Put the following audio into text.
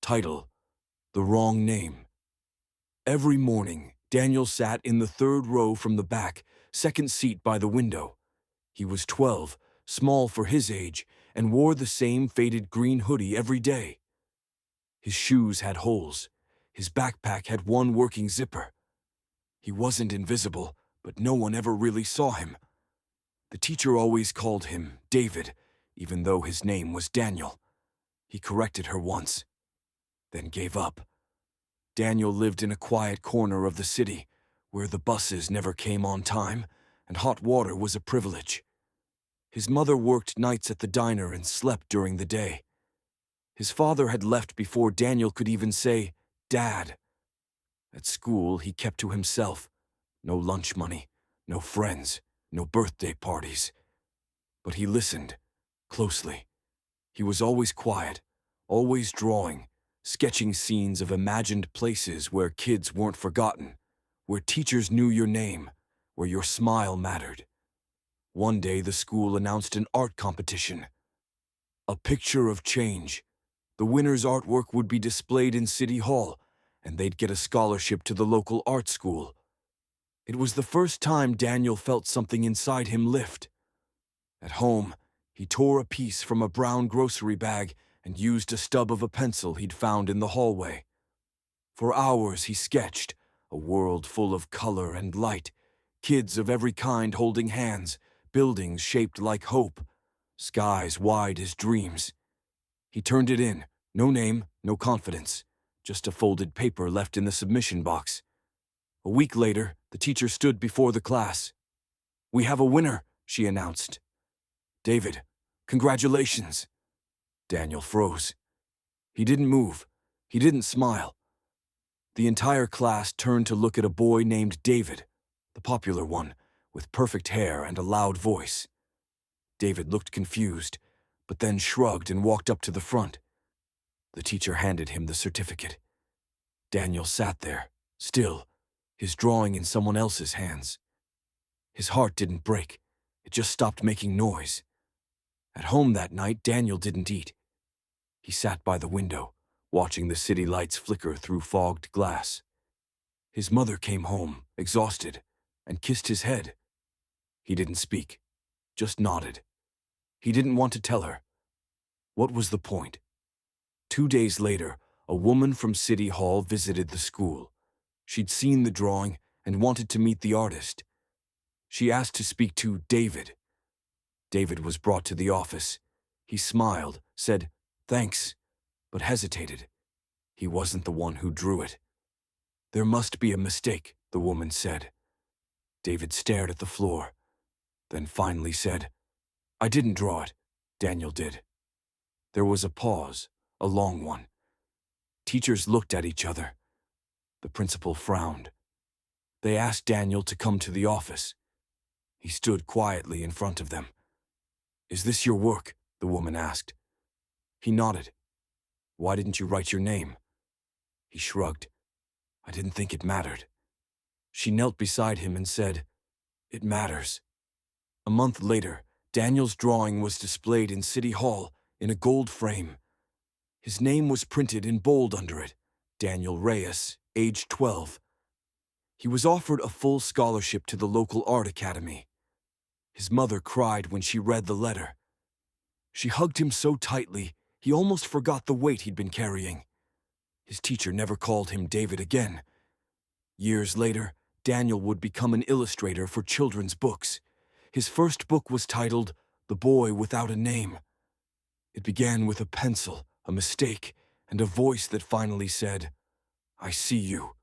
Title: The Wrong Name. Every morning, Daniel sat in the third row from the back, second seat by the window. He was 12, small for his age, and wore the same faded green hoodie every day. His shoes had holes. His backpack had one working zipper. He wasn't invisible, but no one ever really saw him. The teacher always called him David, even though his name was Daniel. He corrected her once, then gave up. Daniel lived in a quiet corner of the city, where the buses never came on time, and hot water was a privilege. His mother worked nights at the diner and slept during the day. His father had left before Daniel could even say, "Dad." At school, he kept to himself. No lunch money, no friends, no birthday parties. But he listened, closely. He was always quiet, always drawing, sketching scenes of imagined places where kids weren't forgotten, where teachers knew your name, where your smile mattered. One day the school announced an art competition. A picture of change. The winner's artwork would be displayed in City Hall, and they'd get a scholarship to the local art school. It was the first time Daniel felt something inside him lift. At home, he tore a piece from a brown grocery bag and used a stub of a pencil he'd found in the hallway. For hours he sketched, a world full of color and light, kids of every kind holding hands, buildings shaped like hope, skies wide as dreams. He turned it in, no name, no confidence, just a folded paper left in the submission box. A week later, the teacher stood before the class. "We have a winner," she announced. "David, congratulations." Daniel froze. He didn't move. He didn't smile. The entire class turned to look at a boy named David, the popular one, with perfect hair and a loud voice. David looked confused, but then shrugged and walked up to the front. The teacher handed him the certificate. Daniel sat there, still, his drawing in someone else's hands. His heart didn't break. It just stopped making noise. At home that night, Daniel didn't eat. He sat by the window, watching the city lights flicker through fogged glass. His mother came home, exhausted, and kissed his head. He didn't speak, just nodded. He didn't want to tell her. What was the point? 2 days later, a woman from City Hall visited the school. She'd seen the drawing and wanted to meet the artist. She asked to speak to David. David was brought to the office. He smiled, said, "Thanks," but hesitated. He wasn't the one who drew it. "There must be a mistake," the woman said. David stared at the floor, then finally said, "I didn't draw it. Daniel did." There was a pause, a long one. Teachers looked at each other. The principal frowned. They asked Daniel to come to the office. He stood quietly in front of them. "Is this your work?" the woman asked. He nodded. "Why didn't you write your name?" He shrugged. "I didn't think it mattered." She knelt beside him and said, "It matters." A month later, Daniel's drawing was displayed in City Hall in a gold frame. His name was printed in bold under it, Daniel Reyes, age 12. He was offered a full scholarship to the local art academy. His mother cried when she read the letter. She hugged him so tightly, he almost forgot the weight he'd been carrying. His teacher never called him David again. Years later, Daniel would become an illustrator for children's books. His first book was titled The Boy Without a Name. It began with a pencil, a mistake, and a voice that finally said, "I see you."